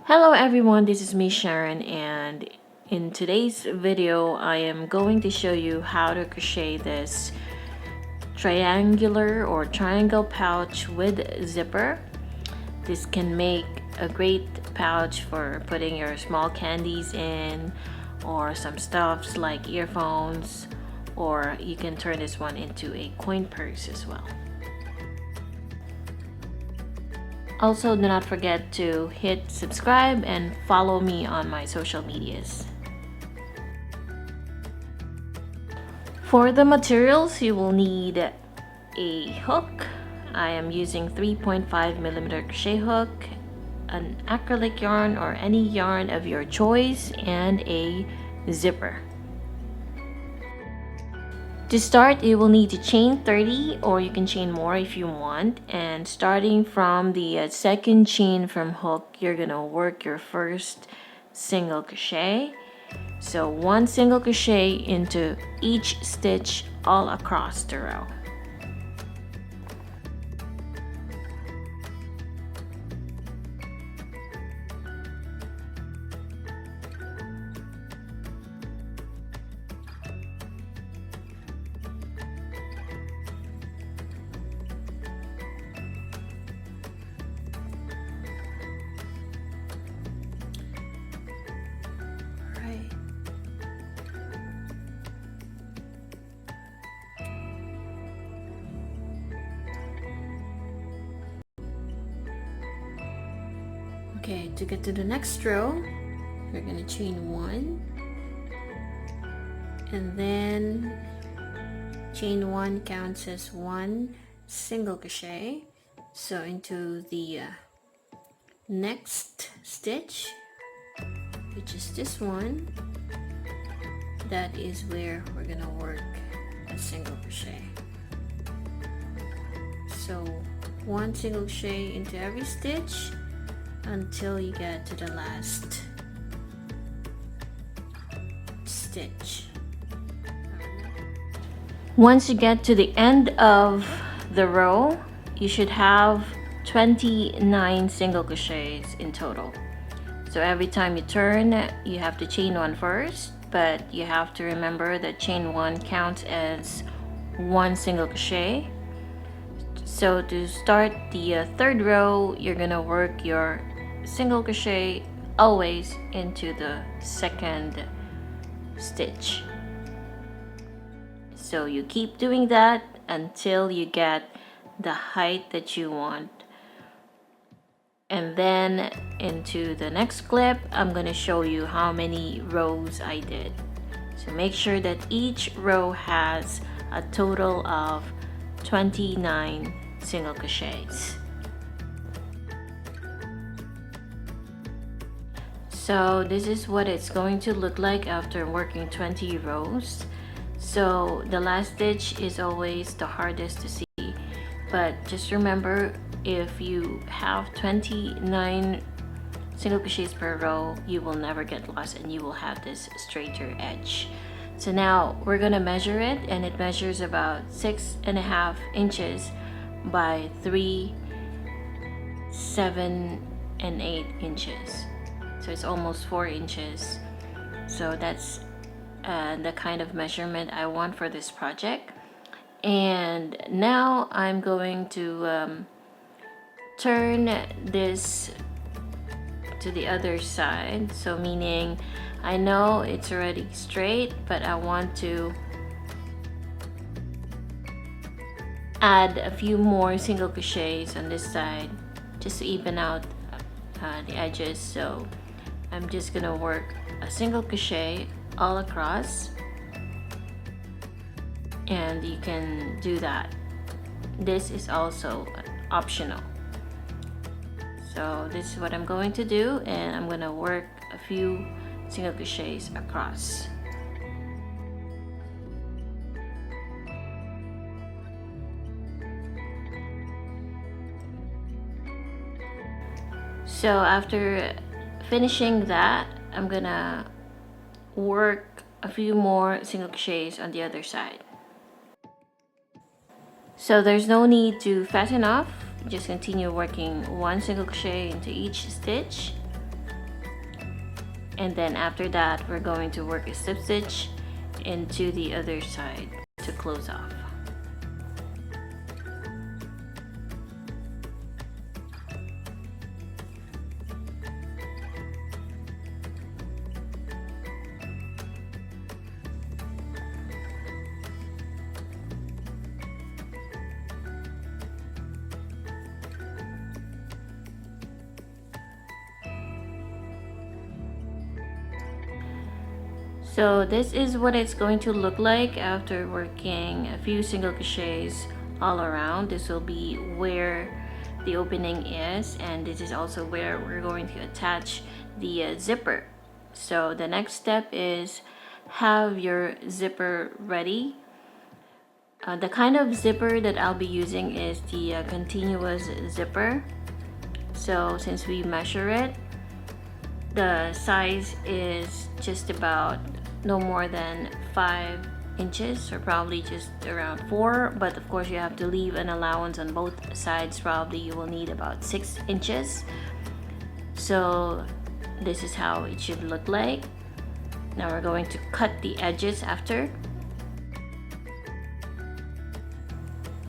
Hello everyone, this is me Sharon, and in today's video I am going to show you how to crochet this triangular or triangle pouch with zipper. This can make a great pouch for putting your small candies in, or some stuffs like earphones, or you can turn this one into a coin purse as well. Also, do not forget to hit subscribe and follow me on my social medias. For the materials, you will need a hook. I am using 3.5mm crochet hook, an acrylic yarn or any yarn of your choice, and a zipper. To start, you will need to chain 30, or you can chain more if you want. And starting from the second chain from hook, you're gonna work your first single crochet. So one single crochet into each stitch all across the row. Okay, to get to the next row, we're gonna chain one, and then chain one counts as one single crochet. So into the next stitch, which is this one, that is where we're gonna work a single crochet. So one single crochet into every stitch until you get to the last stitch. Once you get to the end of the row, you should have 29 single crochets in total. So every time you turn, you have to chain one first, but you have to remember that chain one counts as one single crochet. So to start the third row, you're gonna work your single crochet always into the second stitch. So you keep doing that until you get the height that you want. And then into the next clip, I'm gonna show you how many rows I did. So make sure that each row has a total of 29 single crochets. So this is what it's going to look like after working 20 rows. So the last stitch is always the hardest to see, but just remember, if you have 29 single crochets per row, you will never get lost and you will have this straighter edge. So now we're gonna measure it, and it measures about 6.5 inches by 3, 7, and 8 inches. So it's almost 4 inches. So that's the kind of measurement I want for this project. And now I'm going to turn this to the other side. So meaning, I know it's already straight, but I want to add a few more single crochets on this side just to even out the edges. So I'm just gonna work a single crochet all across, and you can do that. This is also optional. So this is what I'm going to do, and I'm gonna work a few single crochets across. So after finishing that, I'm gonna work a few more single crochets on the other side. So there's no need to fasten off, just continue working one single crochet into each stitch And then after that, we're going to work a slip stitch into the other side to close off. So this is what it's going to look like after working a few single crochets all around. This will be where the opening is, and this is also where we're going to attach the zipper. So the next step is have your zipper ready. The kind of zipper that I'll be using is the continuous zipper. So since we measure it, the size is just about no more than 5 inches, or probably just around 4, but of course you have to leave an allowance on both sides. Probably you will need about 6 inches. So this is how it should look like. Now we're going to cut the edges after.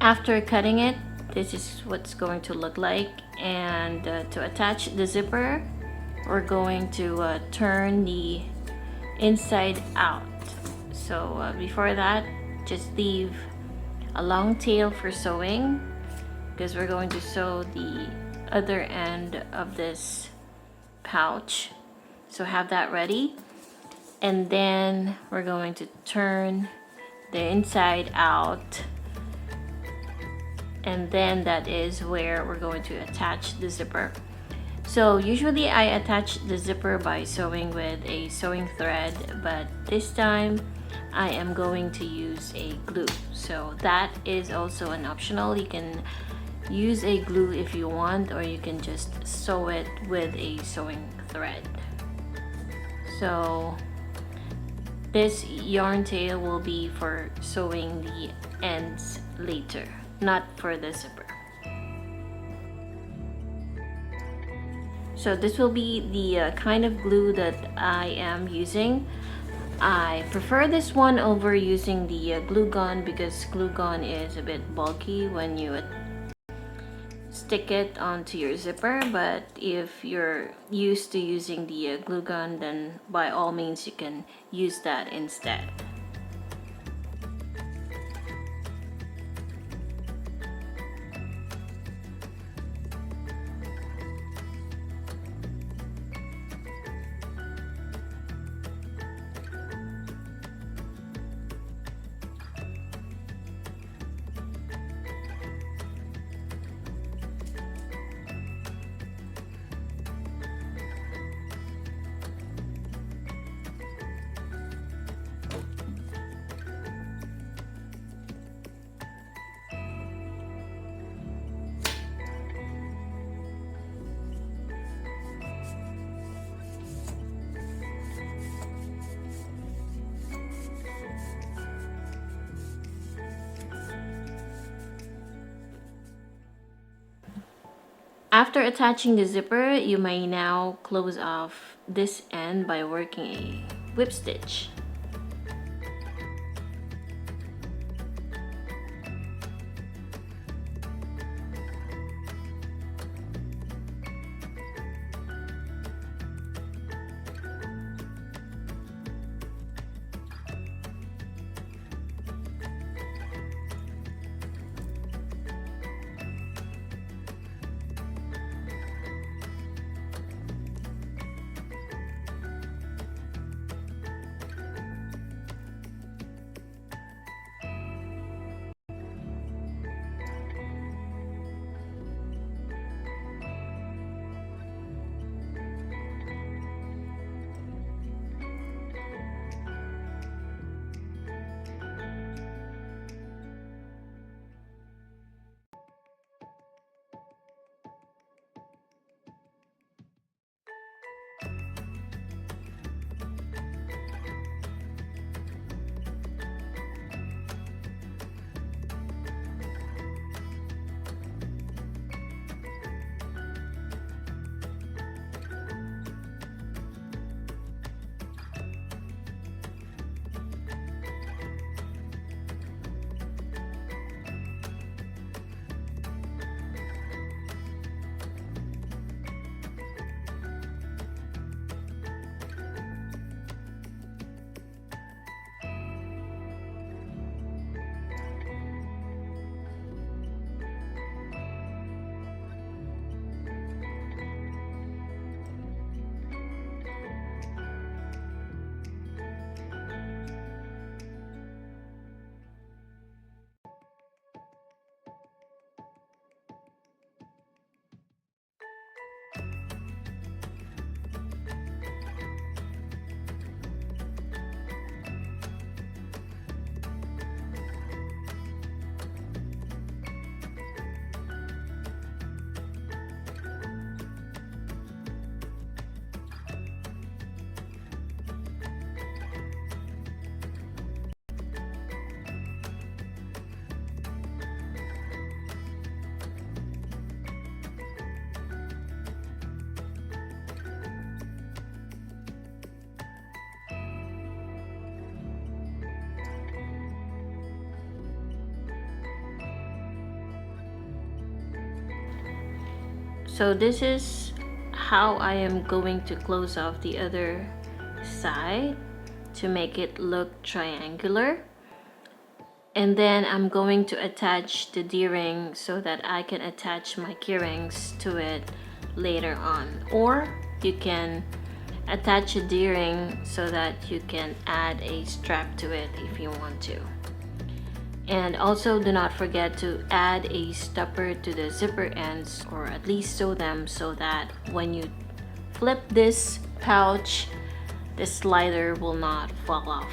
After cutting it, this is what's going to look like. And to attach the zipper, we're going to turn the inside out. So before that, just leave a long tail for sewing, because we're going to sew the other end of this pouch. So have that ready, and then we're going to turn the inside out, and then that is where we're going to attach the zipper. So usually I attach the zipper by sewing with a sewing thread, but this time I am going to use a glue. So that is also an optional. You can use a glue if you want, or you can just sew it with a sewing thread. So this yarn tail will be for sewing the ends later, not for the zipper. So this will be the kind of glue that I am using. I prefer this one over using the glue gun, because glue gun is a bit bulky when you stick it onto your zipper. But if you're used to using the glue gun, then by all means you can use that instead. After attaching the zipper, you may now close off this end by working a whip stitch. So this is how I am going to close off the other side to make it look triangular. And then I'm going to attach the D-ring so that I can attach my key rings to it later on. Or you can attach a D-ring so that you can add a strap to it if you want to. And also do not forget to add a stopper to the zipper ends, or at least sew them so that when you flip this pouch, the slider will not fall off.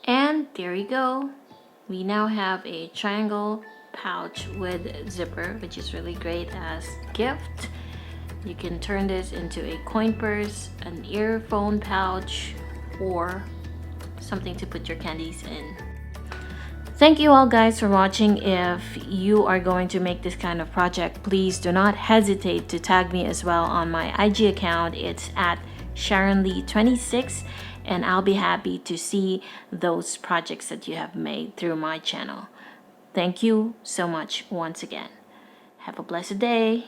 And there you go. We now have a triangle pouch with zipper, which is really great as gift. You can turn this into a coin purse, an earphone pouch, or something to put your candies in. Thank you all guys for watching. If you are going to make this kind of project, please do not hesitate to tag me as well on my IG account. It's at SharonLee26, and I'll be happy to see those projects that you have made through my channel. Thank you so much once again. Have a blessed day.